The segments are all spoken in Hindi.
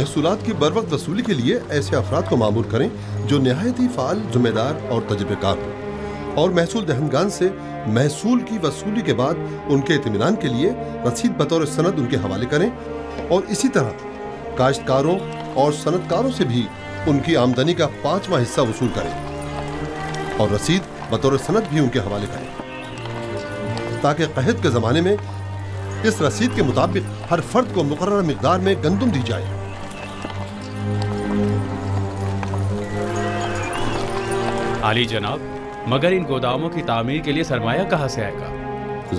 महसूलात की बरवक्त वसूली के लिए ऐसे अफराद को मामूर करें जो निहायत ही फाल, जिम्मेदार और तजुर्बेकार हो, और महसूल दहनगान से महसूल की वसूली के बाद उनके इत्मीनान के लिए रसीद बतौर सनद उनके हवाले करें, और इसी तरह काश्तकारों और सनतकारों से भी उनकी आमदनी का 5वां हिस्सा वसूल करें और रसीद बतौर सनद भी उनके हवाले करें, ताकि क़हत के ज़माने में इस रसीद के मुताबिक हर फर्द को मुकर्रर मिक़दार में गंदुम दी जाए। आली जनाब, मगर इन गोदामों की तामीर के लिए सरमाया कहाँ से आएगा?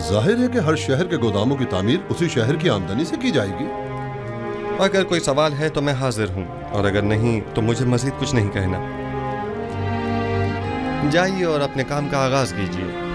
जाहिर है कि हर शहर के गोदामों की तामीर उसी शहर की आमदनी से की जाएगी। अगर कोई सवाल है तो मैं हाजिर हूँ, और अगर नहीं तो मुझे मजीद कुछ नहीं कहना। जाइए और अपने काम का आगाज कीजिए।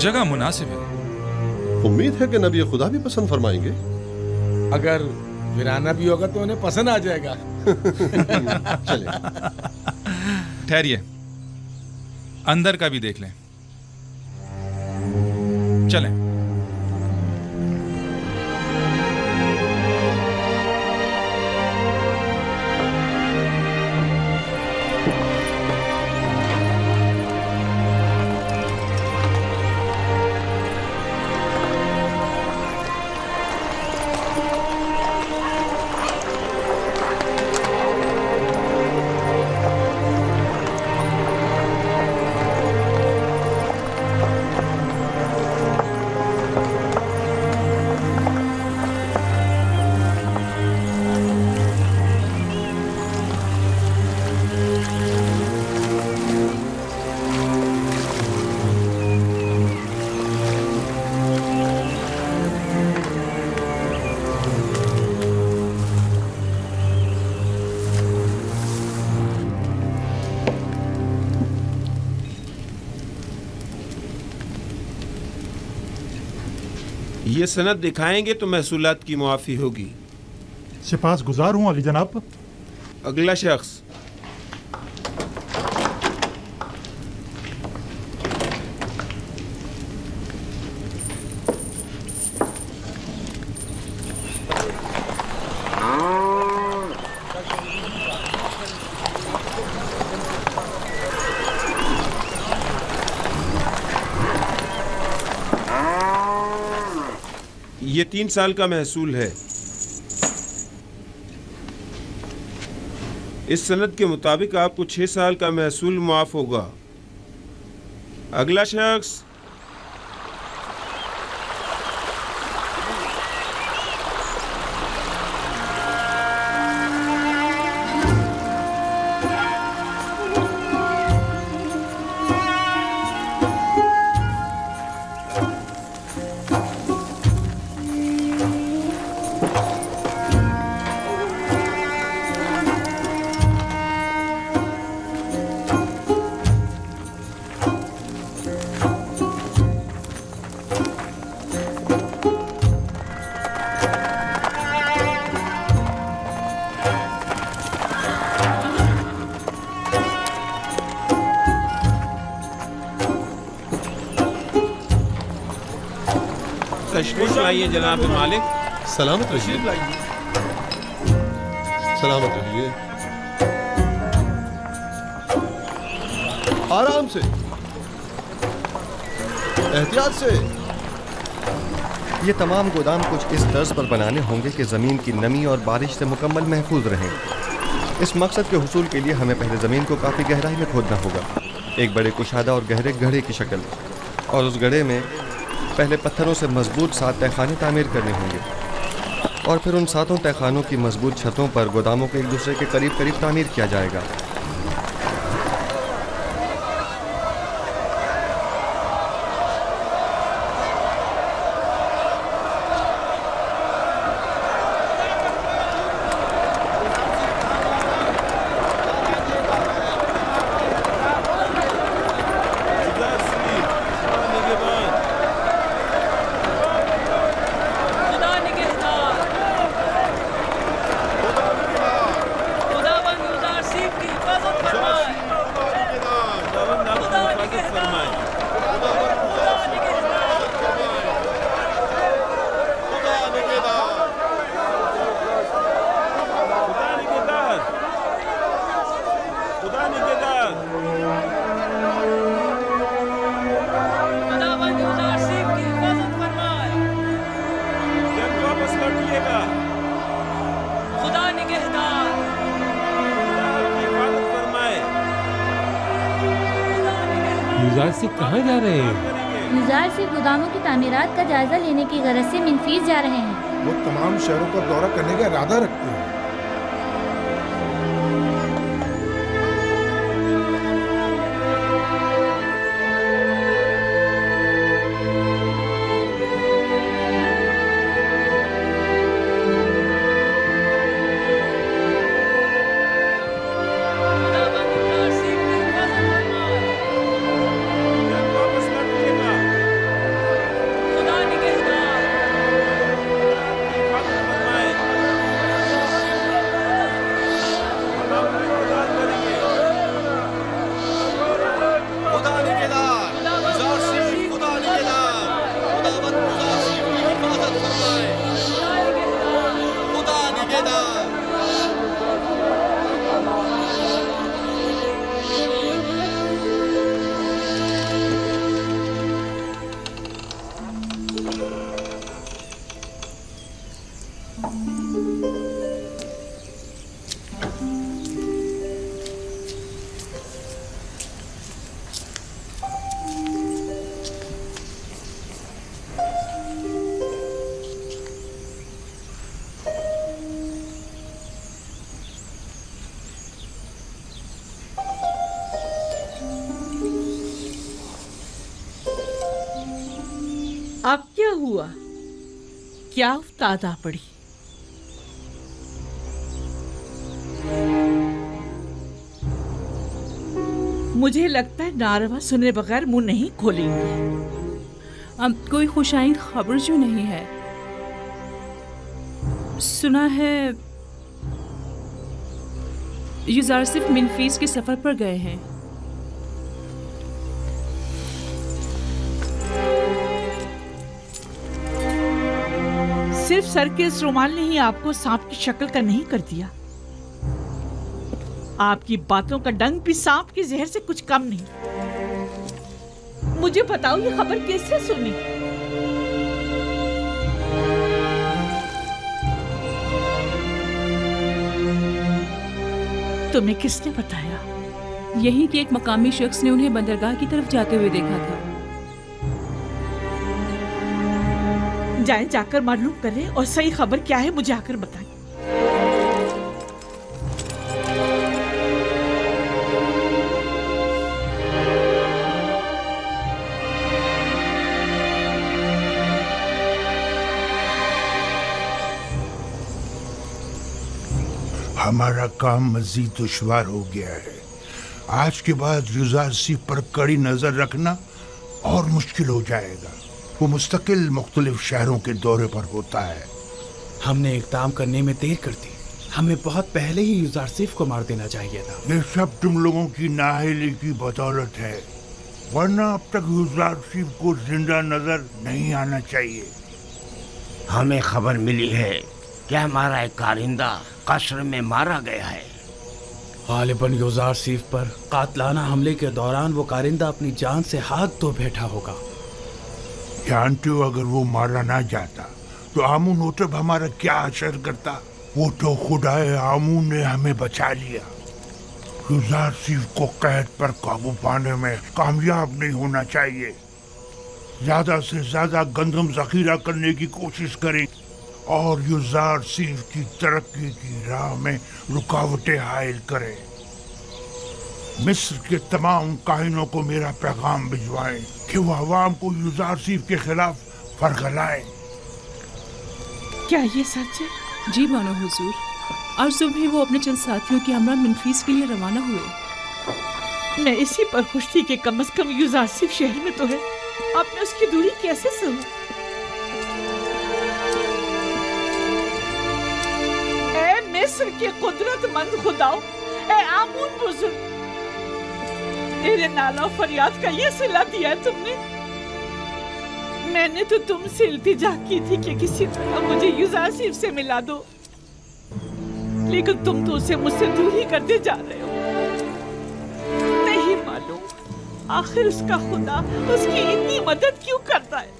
जगह मुनासिब है। उम्मीद है कि नबी खुदा भी पसंद फरमाएंगे। अगर वीराना भी होगा तो उन्हें पसंद आ जाएगा। चले। ठहरिए, अंदर का भी देख लें। चलें। ये सनद दिखाएंगे तो महसूलात की मुआफ़ी होगी। सिपास गुजार हूँ अली जनाब। अगला शख्स। ये 3 साल का महसूल है। इस सनद के मुताबिक आपको 6 साल का महसूल मुआफ होगा। अगला शख्स। तशरीफ लाइए जनाब मालिक। सलामत रहिए। सलामत रहिए। आराम से, एहतियात से। ये तमाम गोदाम कुछ इस तर्ज पर बनाने होंगे कि ज़मीन की नमी और बारिश से मुकम्मल महफूज रहें। इस मकसद के हुसूल के लिए हमें पहले ज़मीन को काफ़ी गहराई में खोदना होगा, एक बड़े कुशादा और गहरे गढ़े की शक्ल, और उस गढ़े में पहले पत्थरों से मजबूत 7 तहखाने तामीर करने होंगे और फिर उन 7 तहखानों की मजबूत छतों पर गोदामों को एक दूसरे के करीब करीब तामीर किया जाएगा। युज़ारसिफ कहाँ जा रहे हैं? युज़ारसिफ गोदामों की तामीरात का जायजा लेने की गरज से मिनफीस जा रहे हैं। वो तमाम शहरों का दौरा करने का इरादा रखते हैं। अब क्या हुआ? क्या उफ्तादा पड़ी? मुझे लगता है नारवा सुने बगैर मुंह नहीं खोलेंगे। अब कोई खुशाइन खबर जो नहीं है। सुना है युज़ारसिफ मिनफीस के सफर पर गए हैं। सिर्फ सर के इस रुमाल ने ही आपको सांप की शक्ल का नहीं कर दिया। आपकी बातों का डंक भी सांप के जहर से कुछ कम नहीं। मुझे बताओ ये खबर कैसे सुनी? तुम्हें किसने बताया? यही कि एक मकामी शख्स ने उन्हें बंदरगाह की तरफ जाते हुए देखा था। जाए जाकर मालूम करें और सही खबर क्या है मुझे आकर बताएं। हमारा काम मजीद दुश्वार हो गया है। आज के बाद युज़ारसिफ पर कड़ी नजर रखना और मुश्किल हो जाएगा। वो मुस्तकिल मुख्तलिफ शहरों के दौरे पर होता है। हमने इक़दाम करने में देर कर दी। हमें बहुत पहले ही युज़ारसिफ को मार देना चाहिए था। ये सब तुम लोगों की नाअहली की बदौलत है, वरना अब तक युज़ारसिफ को जिंदा नजर नहीं आना चाहिए। हमें खबर मिली है कि हमारा एक कारिंदा कस्र में मारा गया है। गालिबन यूजारसीफ पर कातलाना हमले के दौरान वो कारिंदा अपनी जान से हाथ धो बैठा होगा। जानते हो, अगर वो मारा ना जाता तो आमून ओटब हमारा क्या असर करता। वो तो खुदाए आमून ने हमें बचा लिया। यूजारसीफ को कैद पर काबू पाने में कामयाब नहीं होना चाहिए। ज्यादा से ज्यादा गंदम जखीरा करने की कोशिश करें और यूजारसीफ की तरक्की की राह में रुकावटें हायल करें। मिस्र के तमाम काहिनों को मेरा पैगाम भिजवाएं कि वो अवाम को यूजारसीफ के खिलाफ फरगलाएं। क्या ये सच है? जी बानो हुजूर, आज सुबह वो अपने चंद साथियों के हमरा मेम्फिस के लिए रवाना हुए। मैं इसी पर खुश थी कि कम से कम यूजारसीफ शहर में तो है। आपने उसकी दूरी कैसे सुनी? ए मिस्र के कुदरतमंद खुदाओ, ए आमून बुजुर्ग, तेरे नाला फरियाद का ये सिला दिया है तुमने। मैंने तो तुमसे इल्तिजा की थी कि किसी तरह मुझे यूजारसीफ से मिला दो, लेकिन तुम तो उसे मुझसे दूर ही करते जा रहे हो। नहीं मालूम आखिर उसका खुदा उसकी इतनी मदद क्यों करता है।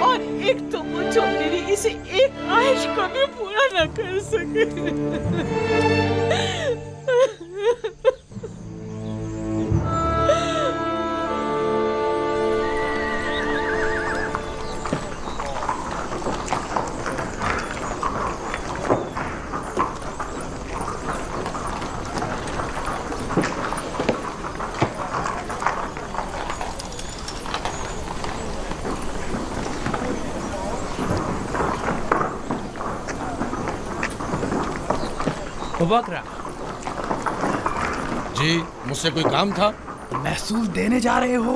और एक तो वो जो मेरी इसे एक ख्वाहिश को भी पूरा न कर सके। बकरा जी, मुझसे कोई काम था? महसूल देने जा रहे हो?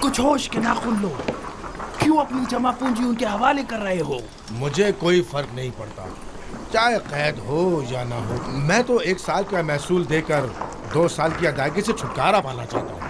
कुछ होश के नाखुन लो। क्यों अपनी जमा पूंजी उनके हवाले कर रहे हो? मुझे कोई फर्क नहीं पड़ता, चाहे कैद हो या ना हो। मैं तो 1 साल का महसूल देकर 2 साल की अदायगी से छुटकारा पाना चाहता हूँ।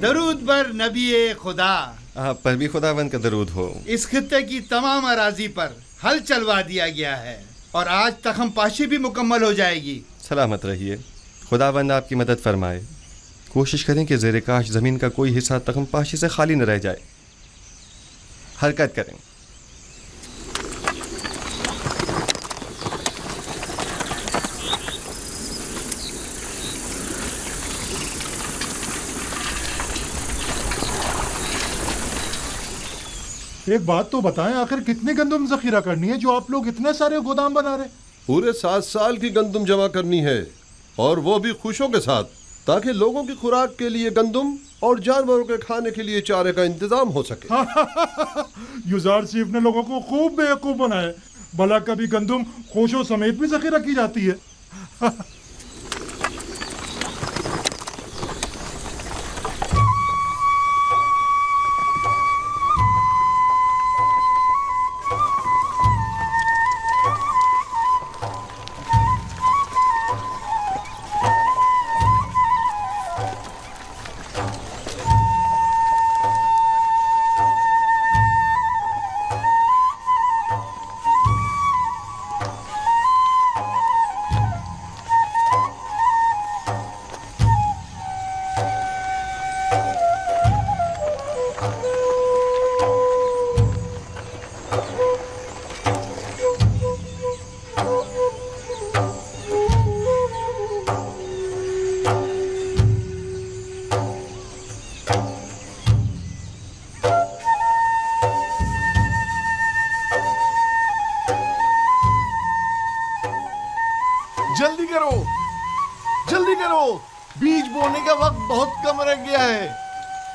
दरूद पर नबी खुदा, आप पर भी खुदावंद का दरूद हो। इस खित्ते की तमाम अराजी पर हल चलवा दिया गया है और आज तखम पाशी भी मुकम्मल हो जाएगी। सलामत रहिए, खुदावंद आपकी मदद फरमाए। कोशिश करें कि ज़ेरे काश ज़मीन का कोई हिस्सा तखम पाशी से खाली न रह जाए। हरकत करें। एक बात तो बताएं, आखिर कितनी गंदम जखीरा करनी है जो आप लोग इतने सारे गोदाम बना रहे? पूरे 7 साल की गंदम जमा करनी है, और वो भी खुशों के साथ, ताकि लोगों की खुराक के लिए गंदम और जानवरों के खाने के लिए चारे का इंतजाम हो सके। यूजारसीफ ने लोगों को खूब बेवकूफ बनाए। भला कभी गंदुम खोशों समेत भी जखीरा की जाती है। जल्दी करो, जल्दी करो, बीज बोने का वक्त बहुत कम रह गया है,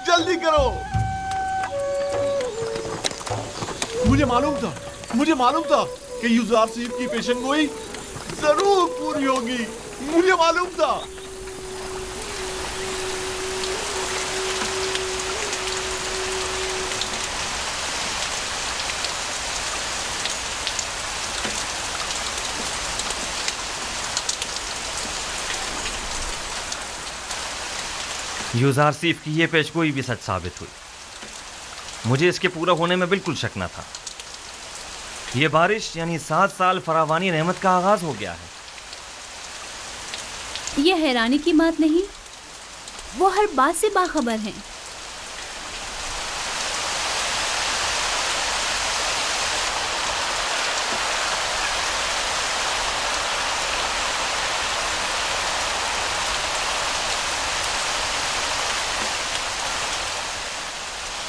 जल्दी करो। मुझे मालूम था कि यूजारसीफ की पेशन गोई जरूर पूरी होगी। मुझे मालूम था। यूजारसीफ की ये पेशगोई भी सच साबित हुई। मुझे इसके पूरा होने में बिल्कुल शक न था। ये बारिश यानी 7 साल फरावानी रहमत का आगाज हो गया है। ये हैरानी की बात नहीं, वो हर बात से बाखबर हैं।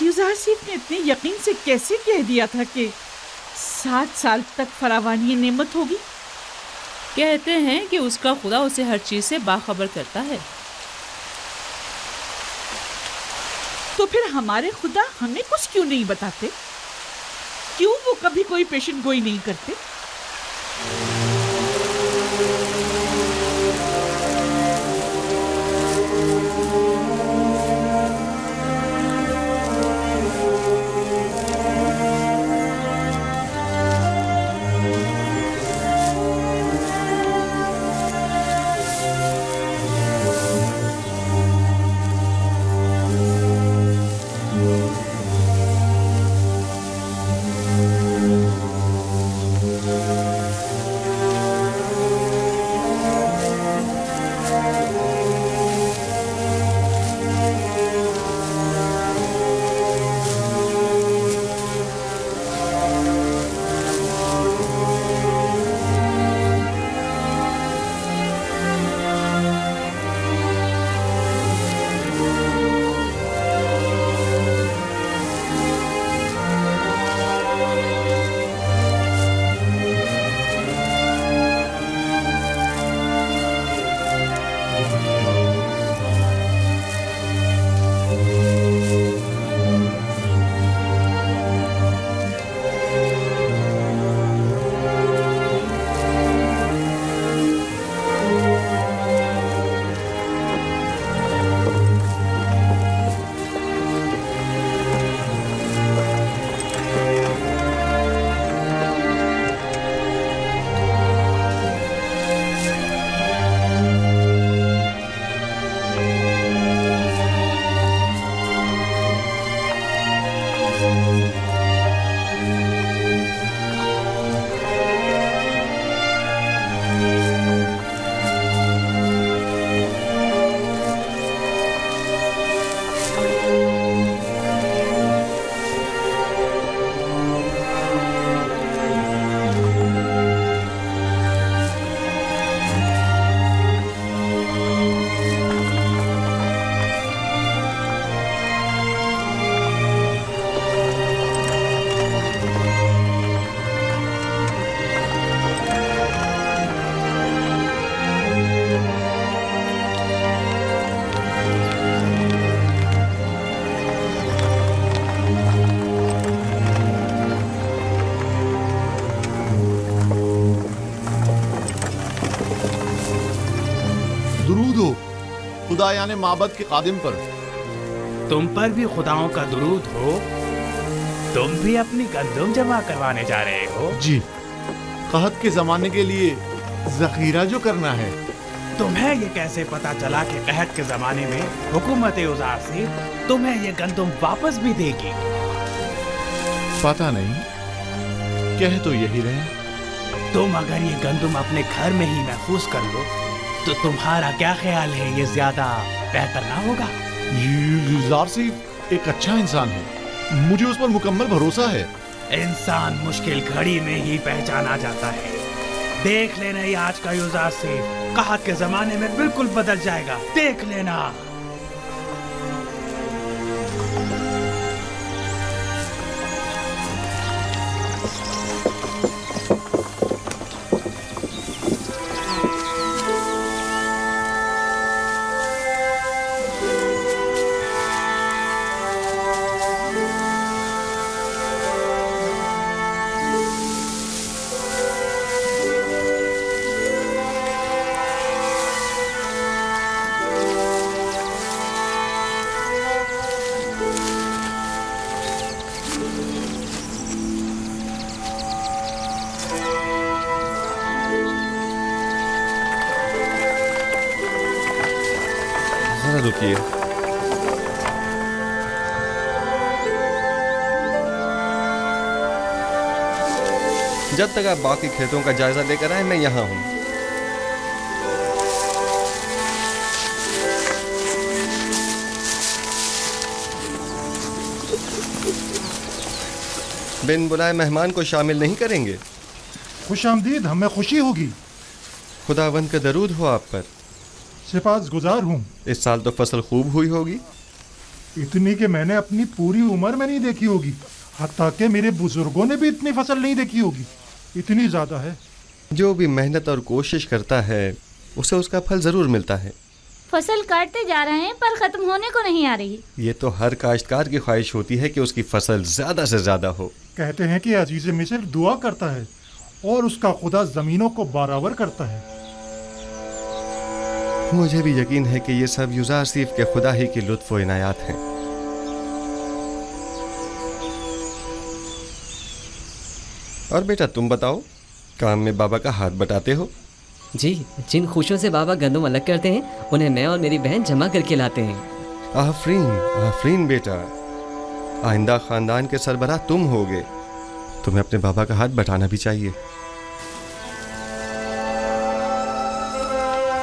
यूजारसीफ ने इतने यकीन से कैसे कह दिया था कि 7 साल तक फरावानी नेमत होगी? कहते हैं कि उसका खुदा उसे हर चीज से बाखबर करता है। तो फिर हमारे खुदा हमें कुछ क्यों नहीं बताते? क्यों वो कभी कोई पेशन गोई नहीं करते? दुरूद हो खुदा यानी माबद के खादिम पर। तुम पर भी खुदाओं का दुरूद हो। तुम भी अपनी गंदुम जमा करवाने जा रहे हो? जी, कहत के जमाने के लिए जखीरा जो करना है। तुम्हें ये कैसे पता चला कि कहत के जमाने में हुकूमत उज़ार से तुम्हें ये गंदुम वापस भी देगी? पता नहीं, कह तो यही रहे। तुम अगर ये गंदुम अपने घर में ही महफूज कर लो तो तुम्हारा क्या ख्याल है, ये ज्यादा बेहतर ना होगा? यूज़ार सिर्फ एक अच्छा इंसान है, मुझे उस पर मुकम्मल भरोसा है। इंसान मुश्किल घड़ी में ही पहचाना जाता है। देख लेना, ये आज का यूज़ार सिर्फ कहत के जमाने में बिल्कुल बदल जाएगा, देख लेना। रुकिए, जब तक आप बाकी खेतों का जायजा लेकर आए मैं यहां हूं। बिन बुलाए मेहमान को शामिल नहीं करेंगे? खुशामदीद, हमें खुशी होगी। खुदावंद का दरूद हो आप पर। सिपासगुजार हूँ। इस साल तो फसल खूब हुई होगी। इतनी कि मैंने अपनी पूरी उम्र में नहीं देखी होगी, हत्ता कि मेरे बुजुर्गों ने भी इतनी फसल नहीं देखी होगी। इतनी ज्यादा है। जो भी मेहनत और कोशिश करता है उसे उसका फल जरूर मिलता है। फसल काटते जा रहे हैं पर खत्म होने को नहीं आ रही। ये तो हर काश्तकार की ख्वाहिश होती है कि उसकी फसल ज्यादा से ज्यादा हो। कहते हैं कि अजीज मिस्र दुआ करता है और उसका खुदा जमीनों को बराबर करता है। मुझे भी यकीन है कि ये सब यूज़ार सिर्फ के खुदा ही की लुत्फ व इनायात हैं। और बेटा तुम बताओ, काम में बाबा का हाथ बटाते हो? जी, जिन खुशियों से बाबा गंदम अलग करते हैं उन्हें मैं और मेरी बहन जमा करके लाते हैं। आफरीन आफरीन बेटा, आइंदा खानदान के सरबराह तुम होगे। तुम्हें अपने बाबा का हाथ बटाना भी चाहिए।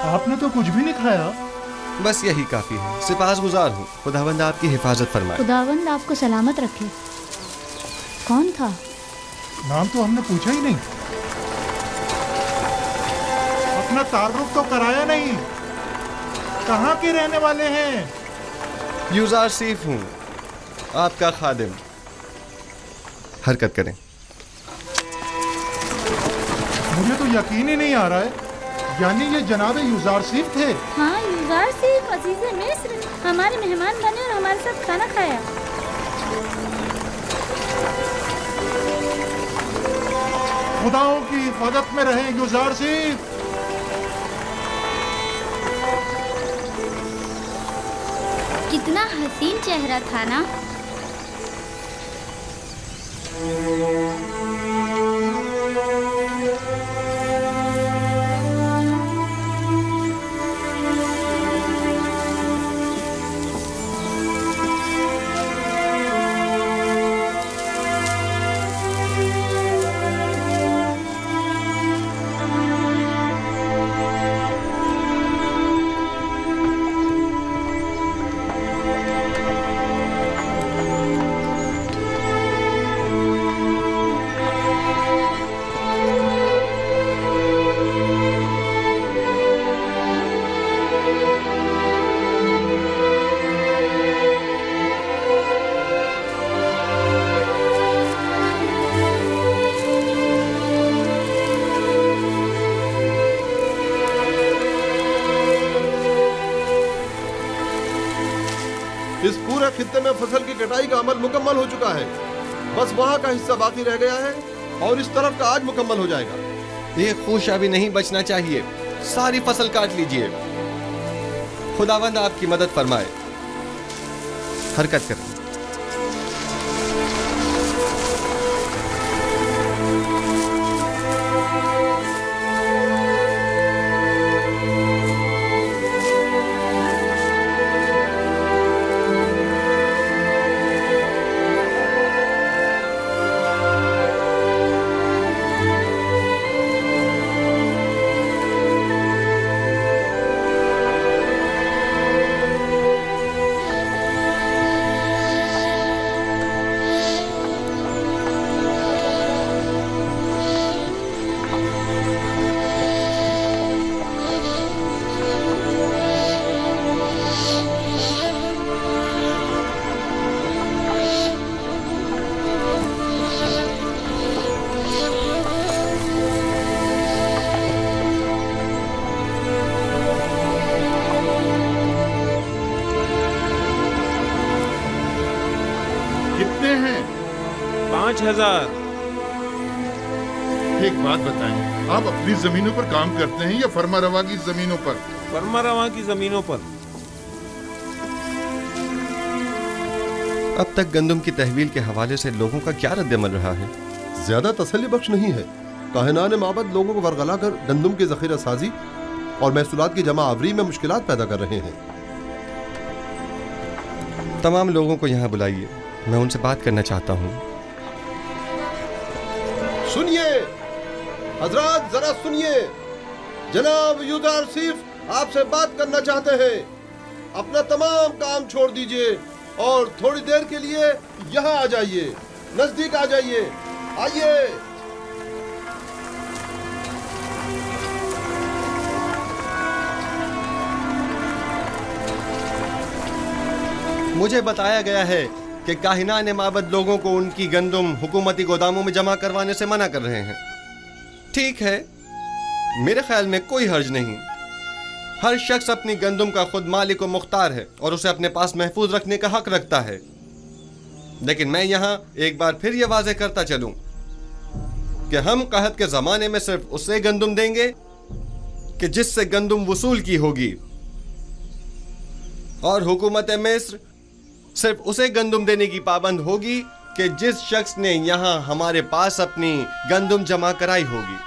आपने तो कुछ भी नहीं खाया। बस यही काफी है। सिपासगुजार हूँ। खुदावंद आपकी हिफाजत फरमाए। खुदावंद आपको सलामत रखे। कौन था? नाम तो हमने पूछा ही नहीं, अपना तारुफ तो कराया नहीं। कहाँ के रहने वाले हैं? यूज़ार सिर्फ हूँ, आपका खादिम। हरकत करें। मुझे तो यकीन ही नहीं आ रहा है, यानी ये जनाब यूज़ार सिर्फ थे। हाँ, यूज़ार सिर्फ अजीज़े मिस्र हमारे मेहमान बने और हमारे साथ खाना खाया। खुदाओं की हिफाजत में रहे यूज़ार सिर्फ। कितना हसीन चेहरा था ना। इस पूरे खित्ते में फसल की कटाई का अमल मुकम्मल हो चुका है। बस वहाँ का हिस्सा बाकी रह गया है और इस तरफ का आज मुकम्मल हो जाएगा। एक खूशा भी नहीं बचना चाहिए। सारी फसल काट लीजिए। खुदावंद आपकी मदद फरमाए। हरकत करें। कितने हैं? 5000। एक बात बताएं, आप अपनी जमीनों पर काम करते हैं या फर्मा रवा की जमीनों पर? फर्मा रवा की जमीनों पर। अब तक गंदम की तहवील के हवाले से लोगों का क्या रद्दमल रहा है? ज्यादा तसल्ली बख्श नहीं है। काहिनान माबद लोगों को वरगला कर गंदम की जखीरा साजी और महसूलात की जमा आवरी में मुश्किलात पैदा कर रहे हैं। तमाम लोगों को यहाँ बुलाइए, मैं उनसे बात करना चाहता हूँ। सुनिए हजरात, जरा सुनिए। जनाब यूदार सिर्फ आपसे बात करना चाहते हैं। अपना तमाम काम छोड़ दीजिए और थोड़ी देर के लिए यहाँ आ जाइए, नजदीक आ जाइए। आइए। मुझे बताया गया है कि काहिनान माबद लोगों को उनकी गंदम हुकूमती गोदामों में जमा करवाने से मना कर रहे हैं। ठीक है, मेरे ख्याल में कोई हर्ज नहीं। हर शख्स अपनी गंदम का खुद मालिक व मुख्तार है और उसे अपने पास महफूज रखने का हक रखता है। लेकिन मैं यहाँ एक बार फिर यह वाज़ेह करता चलूं कि हम कहत के ज़माने में सिर्फ उसे गंदम देंगे कि जिससे गंदम वसूल की होगी, और हुकूमत मिस्र सिर्फ उसे गंदम देने की पाबंद होगी कि जिस शख्स ने यहाँ हमारे पास अपनी गंदम जमा कराई होगी।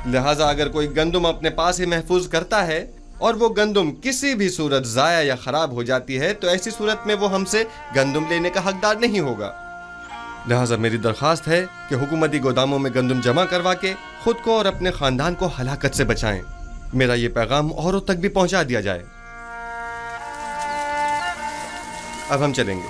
लिहाजा अगर कोई गंदम अपने पास ही महफूज करता है और वो गंदम किसी भी सूरत ज़ाया या ख़राब हो जाती है, तो ऐसी सूरत में वो हमसे गंदम लेने का हकदार नहीं होगा। लिहाजा मेरी दरख्वास्त है कि हुकूमती गोदामों में गंदम जमा करवा के खुद को और अपने ख़ानदान को हलाकत से बचाएं। मेरा ये पैगाम औरों तक भी पहुँचा दिया जाए। अब हम चलेंगे।